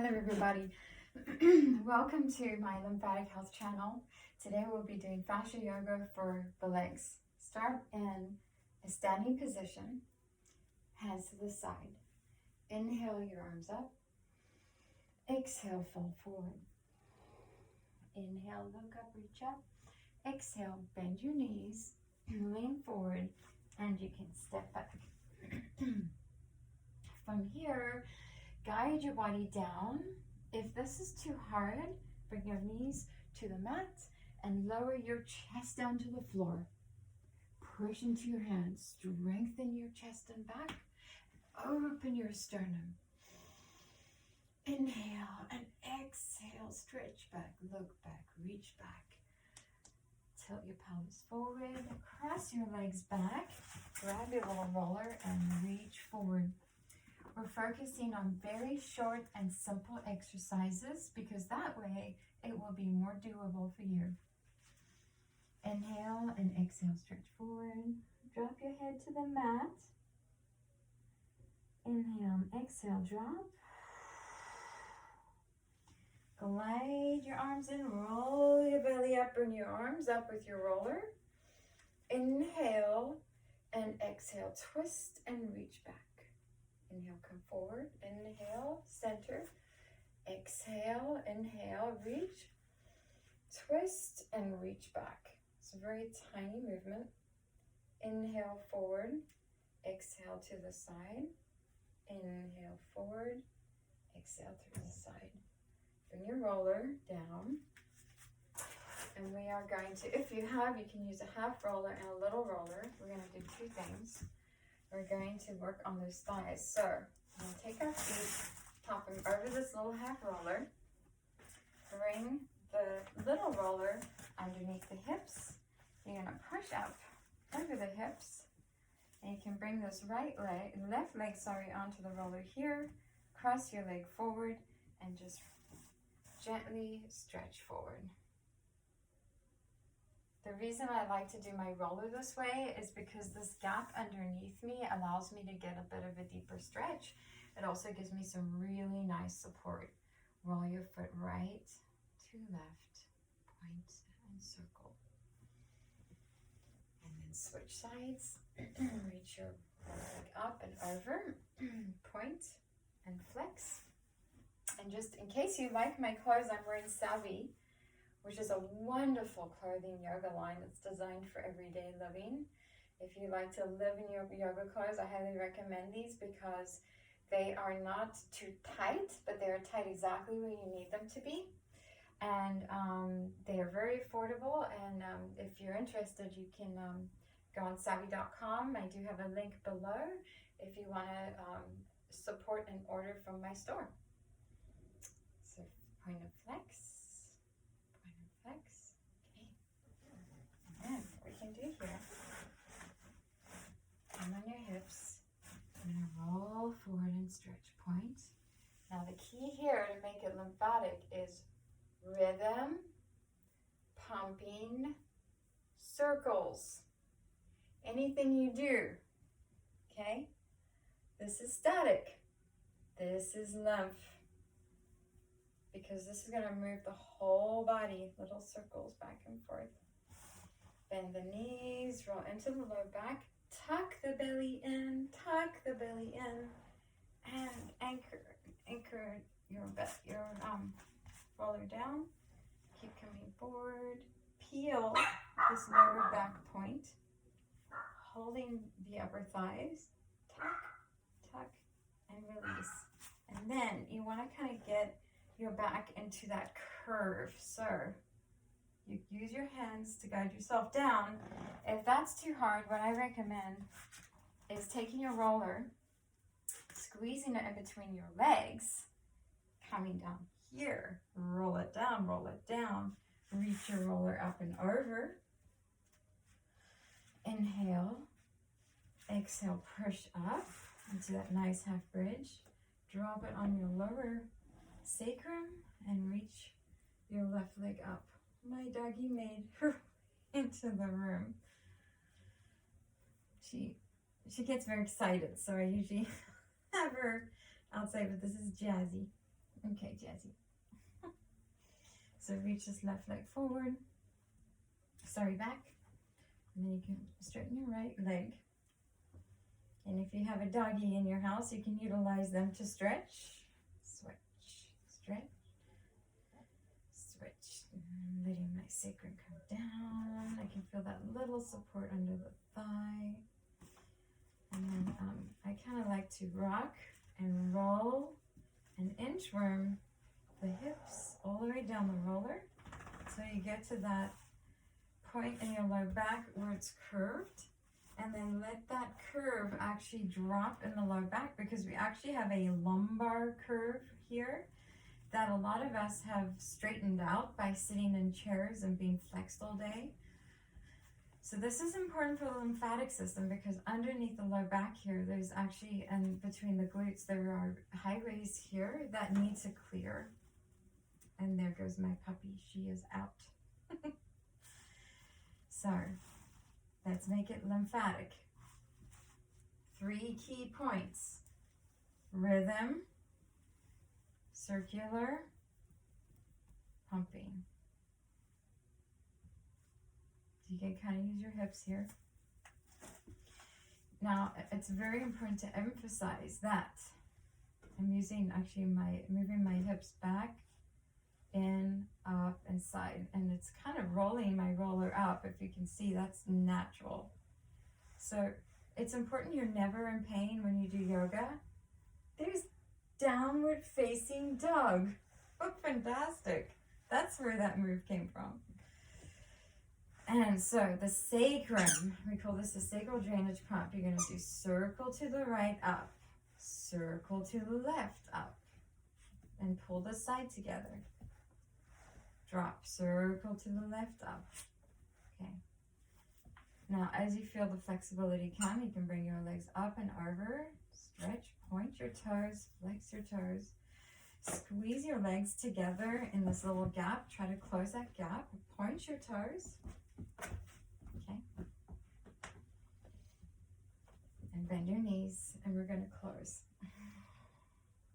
Hello everybody. Welcome to my lymphatic health channel. Today we'll be doing fascia yoga for the legs. Start in a standing position, hands to the side. Inhale your arms up. Exhale, fold forward. Inhale, look up, reach up. Exhale, bend your knees, lean forward, and you can step back. From here, guide your body down. If this is too hard, bring your knees to the mat and lower your chest down to the floor. Push into your hands, strengthen your chest and back, open your sternum. Inhale and exhale, stretch back, look back, reach back. Tilt your pelvis forward, cross your legs back, grab your little roller and reach forward. We're focusing on very short and simple exercises because that way it will be more doable for you. Inhale and exhale, stretch forward. Drop your head to the mat. Inhale and exhale, drop. Glide your arms in, roll your belly up, bring your arms up with your roller. Inhale and exhale, twist and reach back. Inhale, come forward. Inhale, center. Exhale, inhale, reach. Twist and reach back. It's a very tiny movement. Inhale, forward. Exhale to the side. Inhale, forward. Exhale to the side. Bring your roller down. And we are going to, if you have, you can use a half roller and a little roller. We're going to do two things. We're going to work on those thighs. So, I'm going to take our feet, pop them over this little half roller. Bring the little roller underneath the hips. You're going to push up over the hips. And you can bring this left leg, onto the roller here. Cross your leg forward and just gently stretch forward. The reason I like to do my roller this way is because this gap underneath me allows me to get a bit of a deeper stretch. It also gives me some really nice support. Roll your foot right to left, point and circle. And then switch sides. Reach your leg up and over, point and flex. And just in case you like my clothes, I'm wearing Savvy, which is a wonderful clothing yoga line that's designed for everyday living. If you like to live in your yoga clothes, I highly recommend these because they are not too tight, but they are tight exactly where you need them to be. And they are very affordable. And if you're interested, you can go on savvy.com. I do have a link below if you want to support and order from my store. So point of flex. Okay. And then what we can do here, come on your hips, I'm going to roll forward and stretch, point. Now the key here to make it lymphatic is rhythm, pumping, circles. Anything you do, okay? This is static. This is lymph. Because this is going to move the whole body, little circles back and forth. Bend the knees, roll into the low back, tuck the belly in, and anchor your roller down. Keep coming forward. Peel this lower back point, holding the upper thighs. Tuck, and release. And then you want to kind of get your back into that curve. So you use your hands to guide yourself down. If that's too hard, what I recommend is taking your roller, squeezing it in between your legs, coming down here, roll it down, reach your roller up and over. Inhale, exhale, push up into that nice half bridge. Drop it on your lower sacrum and reach your left leg up. My doggy made her into the room. She gets very excited, so I usually have her outside, but this is Jazzy. Okay, Jazzy. So reach this left leg forward. Sorry, back. And then you can straighten your right leg. And if you have a doggy in your house, you can utilize them to stretch. Switch, stretch, switch. And letting my sacrum come down. I can feel that little support under the thigh. And then I kind of like to rock and roll and inchworm the hips all the way down the roller. So you get to that point in your low back where it's curved. And then let that curve actually drop in the low back, because we actually have a lumbar curve here that a lot of us have straightened out by sitting in chairs and being flexed all day. So this is important for the lymphatic system, because underneath the low back here, there's actually, and between the glutes, there are highways here that need to clear. And there goes my puppy. She is out. So let's make it lymphatic. 3 key points: rhythm, circular, pumping. You can kind of use your hips here. Now, it's very important to emphasize that I'm using moving my hips back, in, up, and side. And it's kind of rolling my roller up. If you can see, that's natural. So it's important you're never in pain when you do yoga. There's downward facing dog. Oh, fantastic. That's where that move came from. And so the sacrum, we call this the sacral drainage pump. You're going to do circle to the right, up, circle to the left, up, and pull the side together. Drop, circle to the left, up. Okay. Now, as you feel the flexibility come, you can bring your legs up and over, stretch, point your toes, flex your toes. Squeeze your legs together in this little gap. Try to close that gap. Point your toes. Okay. And bend your knees, and we're going to close.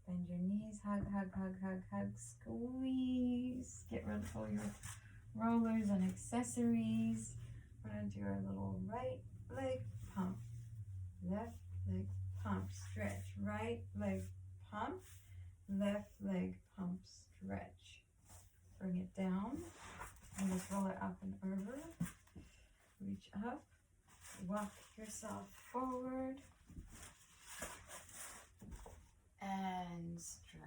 Bend your knees, hug, hug, hug, hug, hug, squeeze. Get rid of all your rollers and accessories. We're going to do our little right leg pump, left leg pump, stretch, right leg pump, left leg pump, stretch. Bring it down, and let's roll it up and over. Reach up, walk yourself forward, and stretch.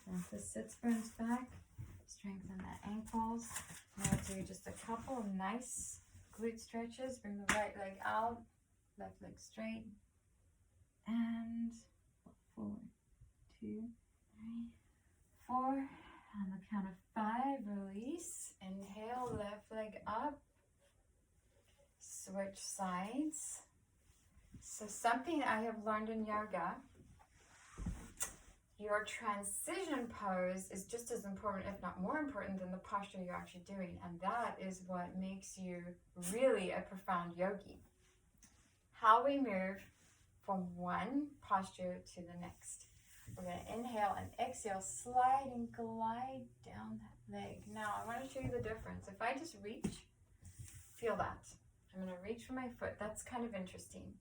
Now the sit bones back, strengthen the ankles. Now do just a couple of nice glute stretches. Bring the right leg out, left leg straight, and forward. 2, 3, 4. On the count of 5, release. Inhale, left leg up. Switch sides. So something I have learned in yoga, your transition pose is just as important, if not more important, than the posture you're actually doing. And that is what makes you really a profound yogi. How we move from one posture to the next. We're going to inhale and exhale, slide and glide down that leg. Now, I want to show you the difference. If I just reach, feel that. I'm going to reach for my foot. That's kind of interesting.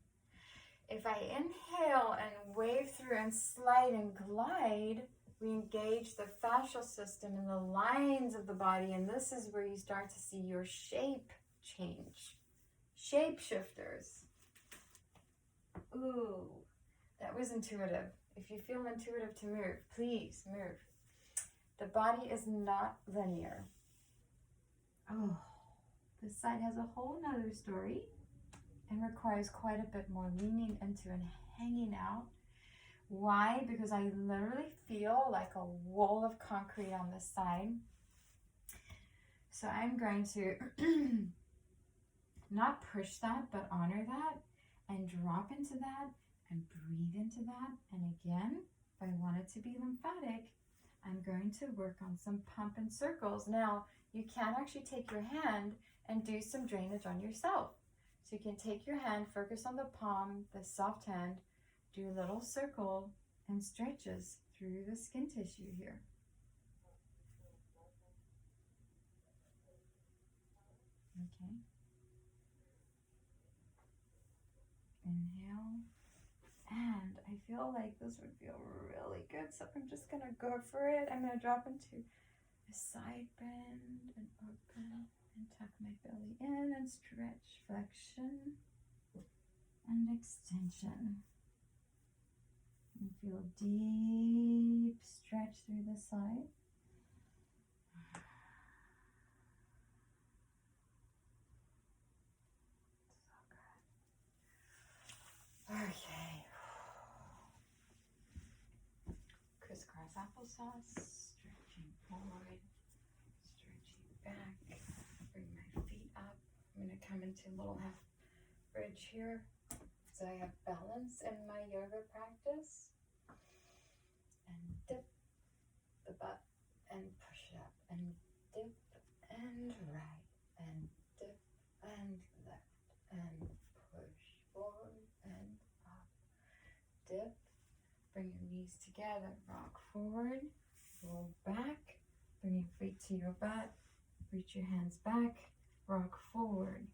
If I inhale and wave through and slide and glide, we engage the fascial system and the lines of the body, and this is where you start to see your shape change. Shape shifters. Ooh, that was intuitive. If you feel intuitive to move, please move. The body is not linear. Oh, this side has a whole nother story and requires quite a bit more leaning into and hanging out. Why? Because I literally feel like a wall of concrete on this side. So I'm going to not push that, but honor that and drop into that and breathe into that. And again, if I want it to be lymphatic, I'm going to work on some pump and circles. Now, you can actually take your hand and do some drainage on yourself. So you can take your hand, focus on the palm, the soft hand, do a little circle and stretches through the skin tissue here. Okay. Inhale. And I feel like this would feel really good, so I'm just gonna go for it. I'm gonna drop into a side bend and open and tuck my belly in and stretch, flexion and extension. And feel deep stretch through the side. So good. Okay. Crisscross applesauce, stretching forward, stretching back, bring my feet up. I'm going to come into a little half bridge here so I have balance in my yoga practice. And dip the butt and push it up, and dip and right, and dip and left, and push forward and up, dip. Bring your knees together, rock forward, roll back, bring your feet to your butt, reach your hands back, rock forward,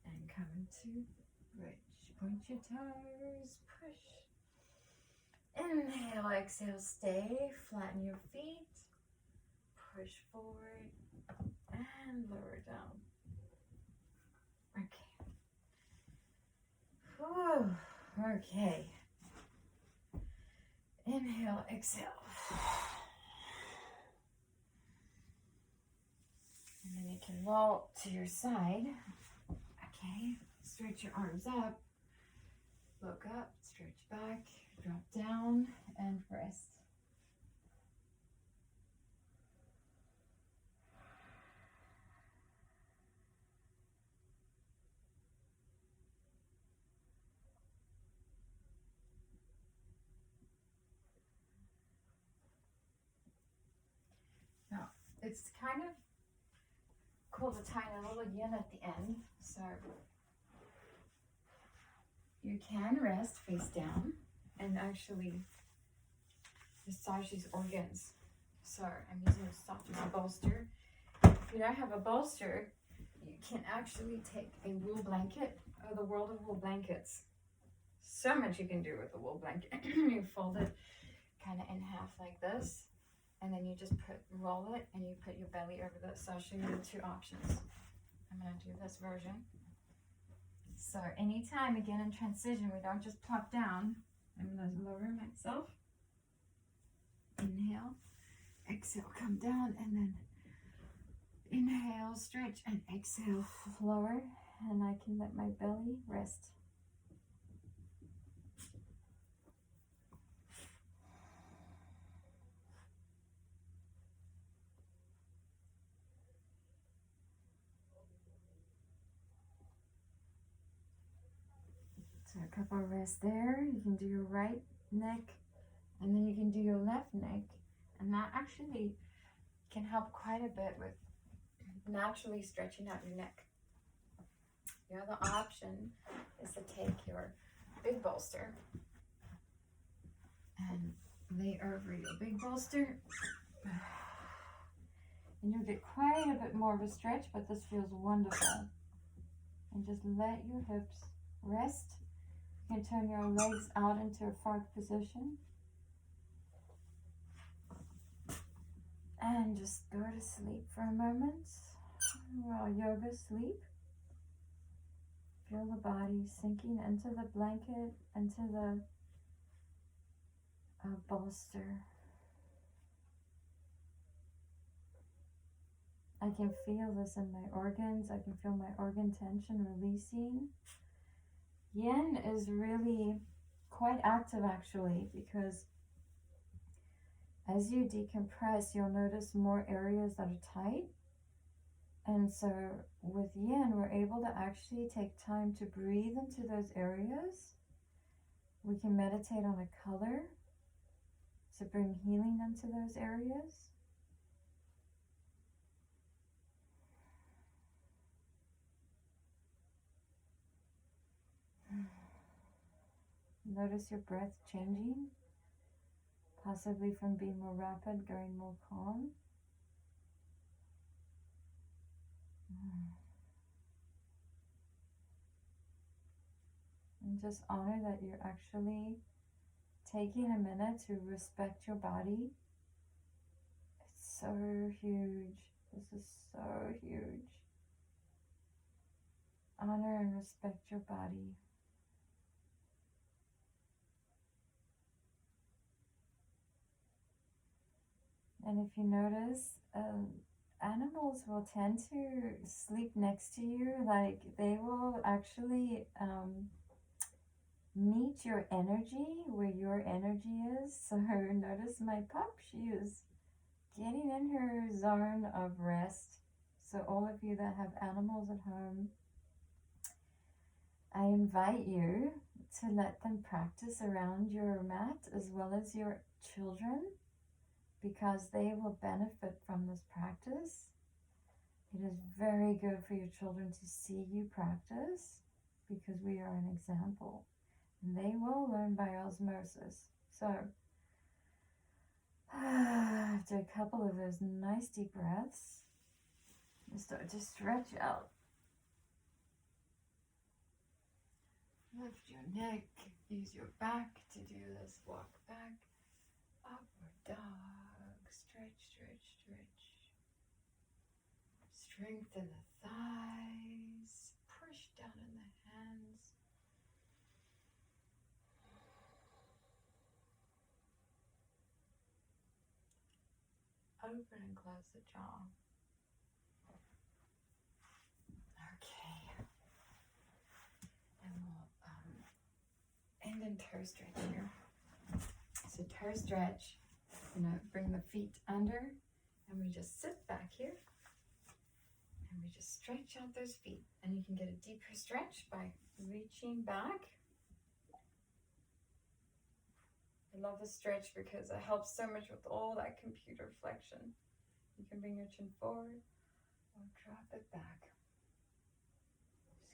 and come into bridge. Point your toes, push. Inhale, exhale, stay, flatten your feet, push forward, and lower down. Okay. Whew. Okay. Inhale, exhale. And then you can roll to your side. Okay, stretch your arms up. Look up, stretch back, drop down, and rest. Now, it's kind of cool to tie a little yin at the end, so you can rest face down and actually massage these organs. So I'm using this soft as a bolster. If you don't have a bolster, you can actually take a wool blanket, or the world of wool blankets. So much you can do with a wool blanket. You fold it kind of in half like this, and then you just roll it, and you put your belly over this. So I'll show you the two options. I'm going to do this version. So anytime, again in transition, we don't just plop down. I'm going to lower myself. Inhale, exhale, come down, and then inhale, stretch, and exhale, lower, and I can let my belly rest. So a couple of rests there. You can do your right neck, and then you can do your left neck, and that actually can help quite a bit with naturally stretching out your neck. The other option is to take your big bolster and lay over your big bolster, and you'll get quite a bit more of a stretch, but this feels wonderful. And just let your hips rest. You can turn your legs out into a frog position. And just go to sleep for a moment while yoga sleep. Feel the body sinking into the blanket, into the bolster. I can feel this in my organs. I can feel my organ tension releasing. Yin is really quite active actually, because as you decompress, you'll notice more areas that are tight. And so with yin, we're able to actually take time to breathe into those areas. We can meditate on a color to bring healing into those areas. Notice your breath changing, possibly from being more rapid, going more calm. And just honor that you're actually taking a minute to respect your body. It's so huge. This is so huge. Honor and respect your body. And if you notice, animals will tend to sleep next to you. Like they will actually meet your energy where your energy is. So notice my pup, she is getting in her zone of rest. So all of you that have animals at home, I invite you to let them practice around your mat as well as your children, because they will benefit from this practice. It is very good for your children to see you practice, because we are an example. And they will learn by osmosis. So, after a couple of those nice deep breaths, you start to stretch out. Lift your neck, use your back to do this walk back, upward dog, stretch, stretch, stretch. Strengthen the thighs, push down in the hands. Open and close the jaw. Okay. And we'll end in toe stretch here. So toe stretch, bring the feet under, and we just sit back here. And we just stretch out those feet. And you can get a deeper stretch by reaching back. I love the stretch because it helps so much with all that computer flexion. You can bring your chin forward or drop it back.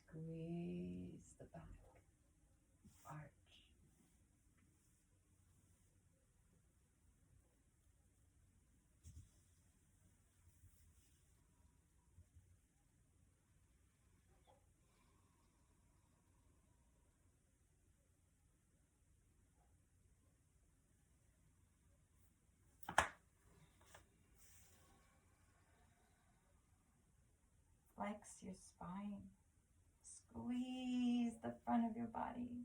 Squeeze the back. Arch. Flex your spine. Squeeze the front of your body.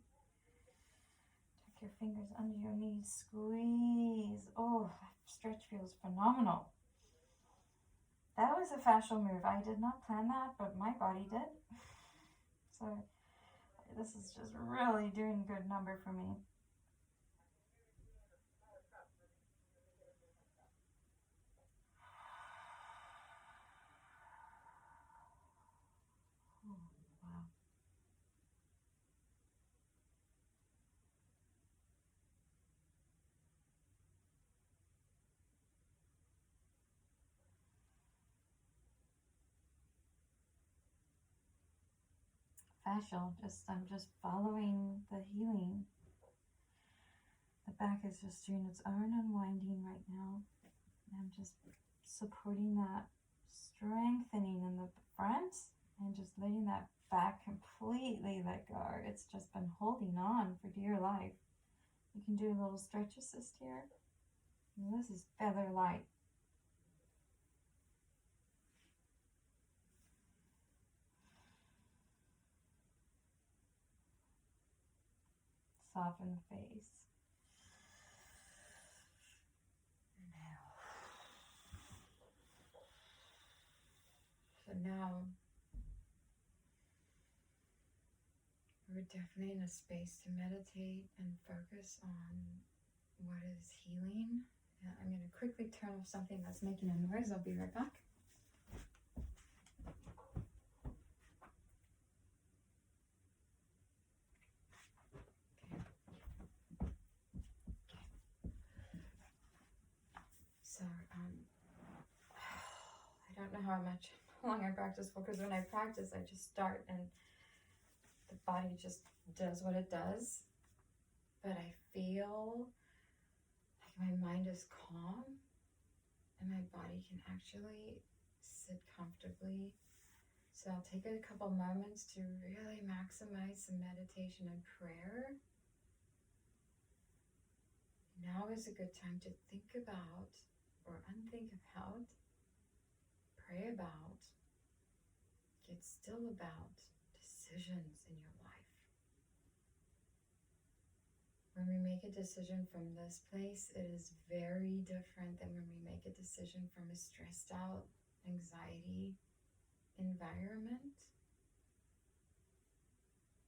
Tuck your fingers under your knees. Squeeze. Oh, that stretch feels phenomenal. That was a fascial move. I did not plan that, but my body did. So this is just really doing a good number for me. Fascial, I'm just following the healing. The back is just doing its own unwinding right now. I'm just supporting that strengthening in the front and just letting that back completely let go. It's just been holding on for dear life. You can do a little stretch assist here. And this is feather light. Soften the face. Inhale. So now we're definitely in a space to meditate and focus on what is healing. I'm going to quickly turn off something that's making a noise. I'll be right back. So, I don't know how long I practice for, because when I practice, I just start and the body just does what it does. but I feel like my mind is calm and my body can actually sit comfortably. So I'll take a couple moments to really maximize some meditation and prayer. Now is a good time to think about, or unthink about, pray about, get still about decisions in your life. When we make a decision from this place, it is very different than when we make a decision from a stressed out, anxiety environment.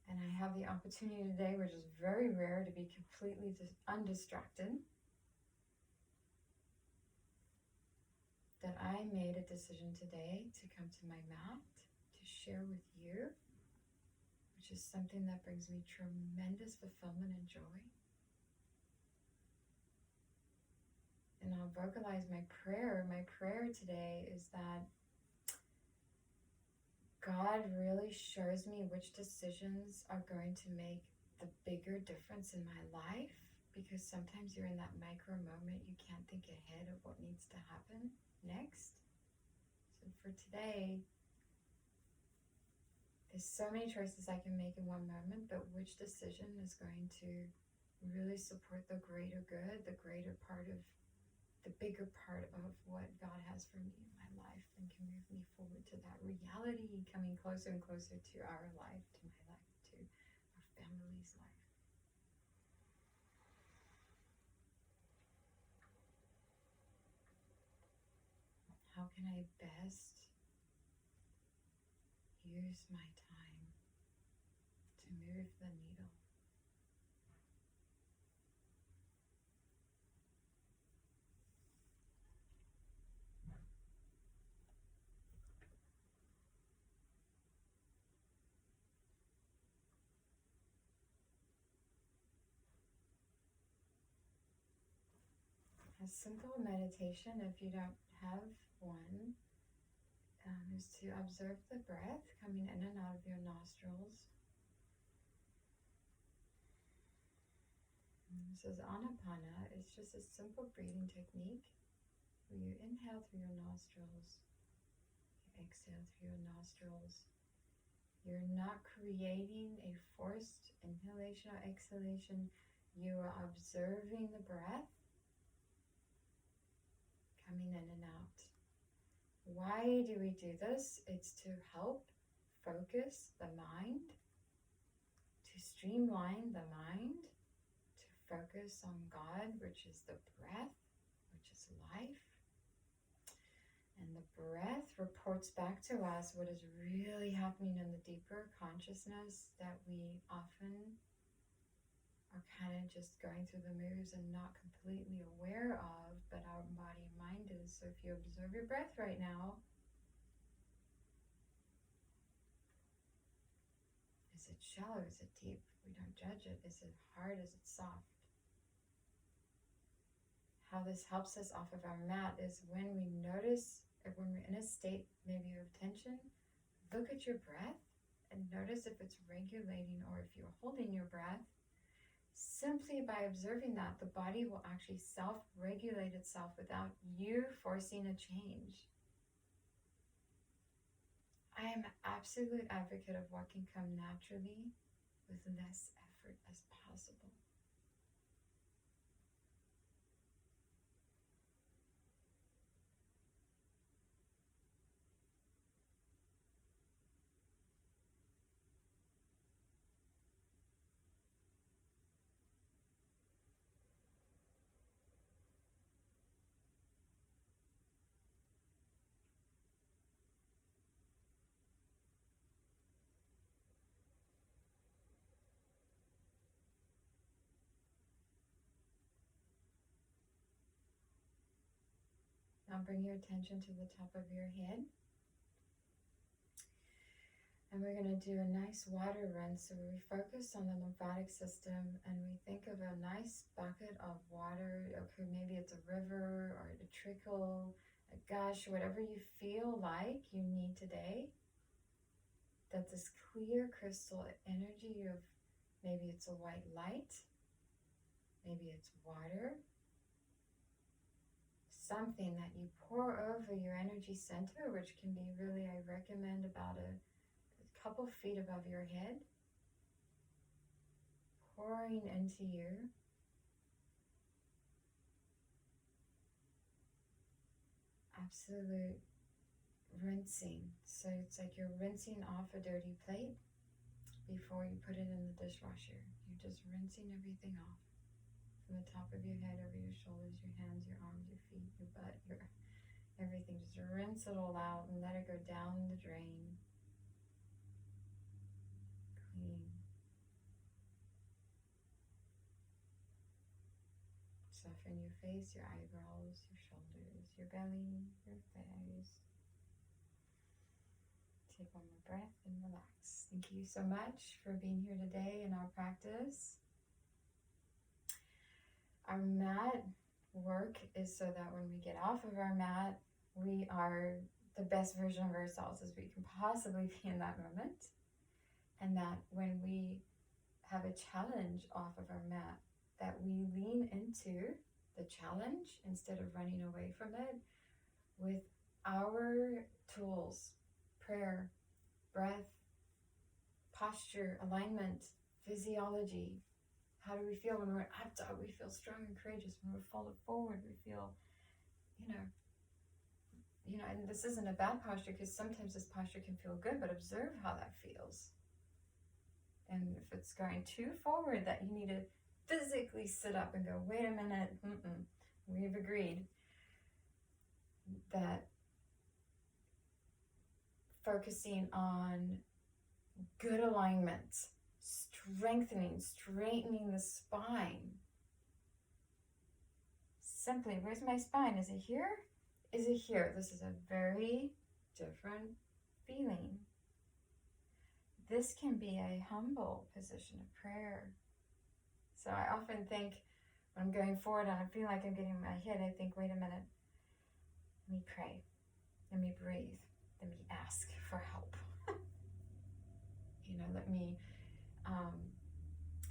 And I have the opportunity today, which is very rare, to be completely undistracted. That I made a decision today to come to my mat to share with you, which is something that brings me tremendous fulfillment and joy. And I'll vocalize my prayer. My prayer today is that God really shows me which decisions are going to make the bigger difference in my life, because sometimes you're in that micro moment, you can't think ahead of what needs to happen next. So for today, there's so many choices I can make in one moment, but which decision is going to really support the greater good, the greater part of the bigger part of what God has for me in my life, and can move me forward to that reality, coming closer and closer to our life, to my life, to our family's life. How can I best use my time to move the needle? A simple meditation, if you don't have one, is to observe the breath coming in and out of your nostrils. And this is Anapana. It's just a simple breathing technique where you inhale through your nostrils, you exhale through your nostrils. You're not creating a forced inhalation or exhalation. You are observing the breath coming in and out. Why do we do this? It's to help focus the mind, to streamline the mind, to focus on God, which is the breath, which is life. And the breath reports back to us what is really happening in the deeper consciousness that we often are kind of just going through the moves and not completely aware of, but our body and mind is. So if you observe your breath right now, is it shallow? Is it deep? We don't judge it. Is it hard? Is it soft? How this helps us off of our mat is when we notice, if when we're in a state maybe of tension, look at your breath and notice if it's regulating or if you're holding your breath. Simply by observing that, the body will actually self-regulate itself without you forcing a change. I am an absolute advocate of what can come naturally with less effort as possible. Now bring your attention to the top of your head. And we're going to do a nice water run. So we focus on the lymphatic system and we think of a nice bucket of water. Okay, maybe it's a river or a trickle, a gush, whatever you feel like you need today. That this clear crystal energy of, maybe it's a white light, Maybe it's water. Something that you pour over your energy center, which can be really, I recommend about a couple feet above your head. Pouring into you. Absolute rinsing. So it's like you're rinsing off a dirty plate before you put it in the dishwasher. You're just rinsing everything off. From the top of your head, over your shoulders, your hands, your arms, your feet, your butt, your everything. Just rinse it all out and let it go down the drain. Clean. Soften your face, your eyebrows, your shoulders, your belly, your thighs. Take one more breath and relax. Thank you so much for being here today in our practice. Our mat work is so that when we get off of our mat, we are the best version of ourselves as we can possibly be in that moment. And that when we have a challenge off of our mat, that we lean into the challenge instead of running away from it with our tools, prayer, breath, posture, alignment, physiology. How do we feel when we're up dog? We feel strong and courageous. When we're folded forward, we feel, and this isn't a bad posture, because sometimes this posture can feel good, but observe how that feels. And if it's going too forward, that you need to physically sit up and go, wait a minute, we've agreed that focusing on good alignment, straightening the spine. Simply, where's my spine? Is it here? Is it here? This is a very different feeling. This can be a humble position of prayer. So I often think when I'm going forward and I feel like I'm getting my head, I think, wait a minute, let me pray, let me breathe, let me ask for help. Let me,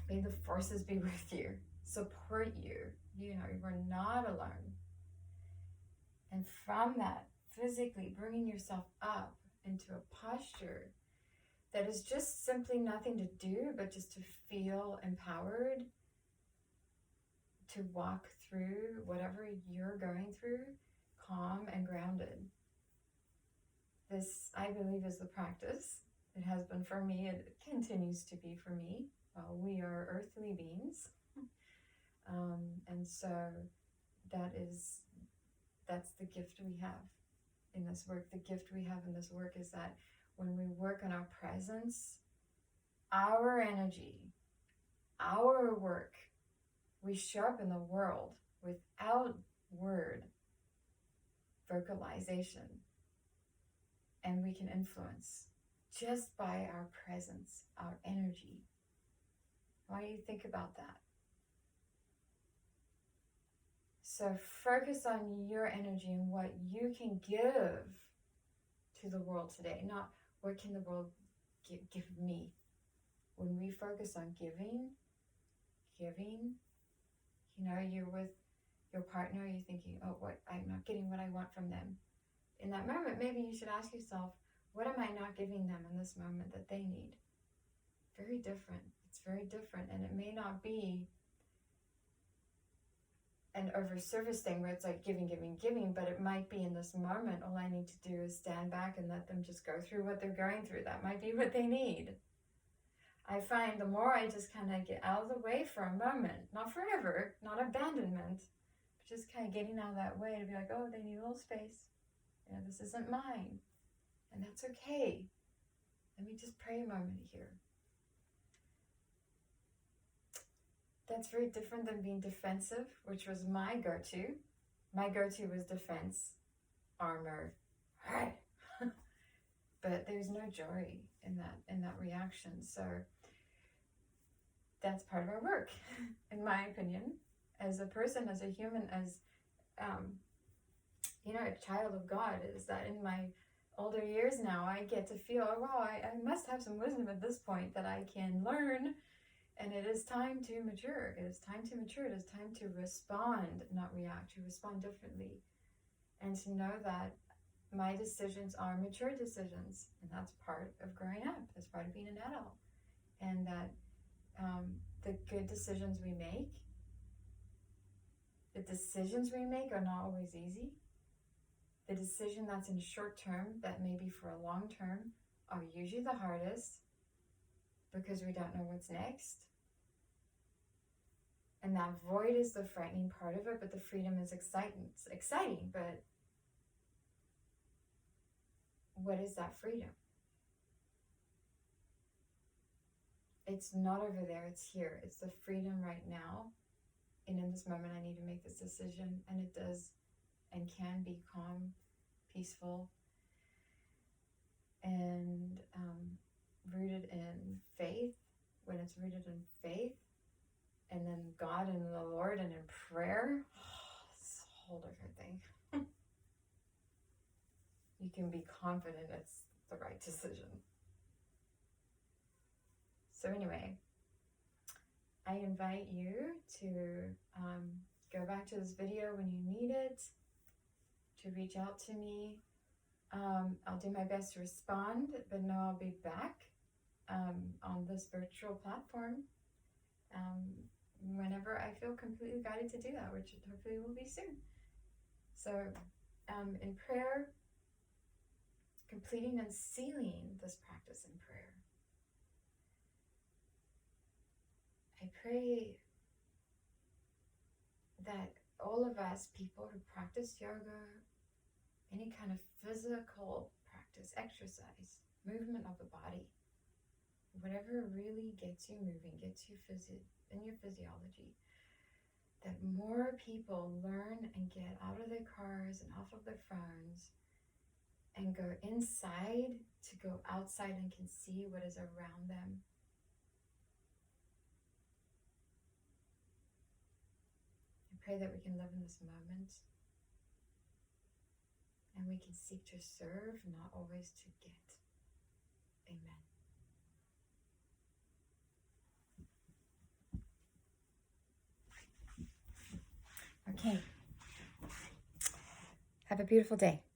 may the forces be with you, support you, we're not alone. And from that, physically bringing yourself up into a posture that is just simply nothing to do, but just to feel empowered to walk through whatever you're going through, calm and grounded. This, I believe, is the practice. It has been for me. It continues to be for me. We are earthly beings. And so that's the gift we have in this work. The gift we have in this work is that when we work on our presence, our energy, our work, we show up in the world without word vocalization, and we can influence just by our presence, our energy. Why do you think about that? So focus on your energy and what you can give to the world today, not what can the world give me. When we focus on giving, you're with your partner, you're thinking, I'm not getting what I want from them. In that moment, maybe you should ask yourself, what am I not giving them in this moment that they need? Very different. It's very different. And it may not be an over service thing where it's like giving, but it might be in this moment, all I need to do is stand back and let them just go through what they're going through. That might be what they need. I find the more I just kind of get out of the way for a moment, not forever, not abandonment, but just kind of getting out of that way to be like, they need a little space. This isn't mine. And that's okay. Let me just pray a moment here. That's very different than being defensive, which was my go-to. My go-to was defense, armor, right? But there's no joy in that reaction. So that's part of our work, in my opinion, as a person, as a human, as a child of God, is that in my older years now, I get to feel, I must have some wisdom at this point that I can learn And it is time to mature. It is time to mature. It is time to respond, not react, to respond differently. And to know that my decisions are mature decisions. And that's part of growing up. That's part of being an adult. And that the good decisions we make, the decisions we make are not always easy. The decision that's in short term, that may be for a long term, are usually the hardest because we don't know what's next. And that void is the frightening part of it, but the freedom is exciting. But what is that freedom? It's not over there, it's here. It's the freedom right now. And in this moment, I need to make this decision. And it does and can be calm, peaceful, and rooted in faith. When it's rooted in faith, and then God and the Lord and in prayer, it's a whole different thing. You can be confident it's the right decision. So anyway, I invite you to go back to this video when you need it, to reach out to me. I'll do my best to respond, but know I'll be back on this virtual platform whenever I feel completely guided to do that, which hopefully will be soon. So in prayer, completing and sealing this practice in prayer, I pray that all of us, people who practice yoga, any kind of physical practice, exercise, movement of the body, whatever really gets you moving, gets you in your physiology, that more people learn and get out of their cars and off of their phones and go inside to go outside and can see what is around them. I pray that we can live in this moment and we can seek to serve, not always to get. Amen. Okay. Have a beautiful day.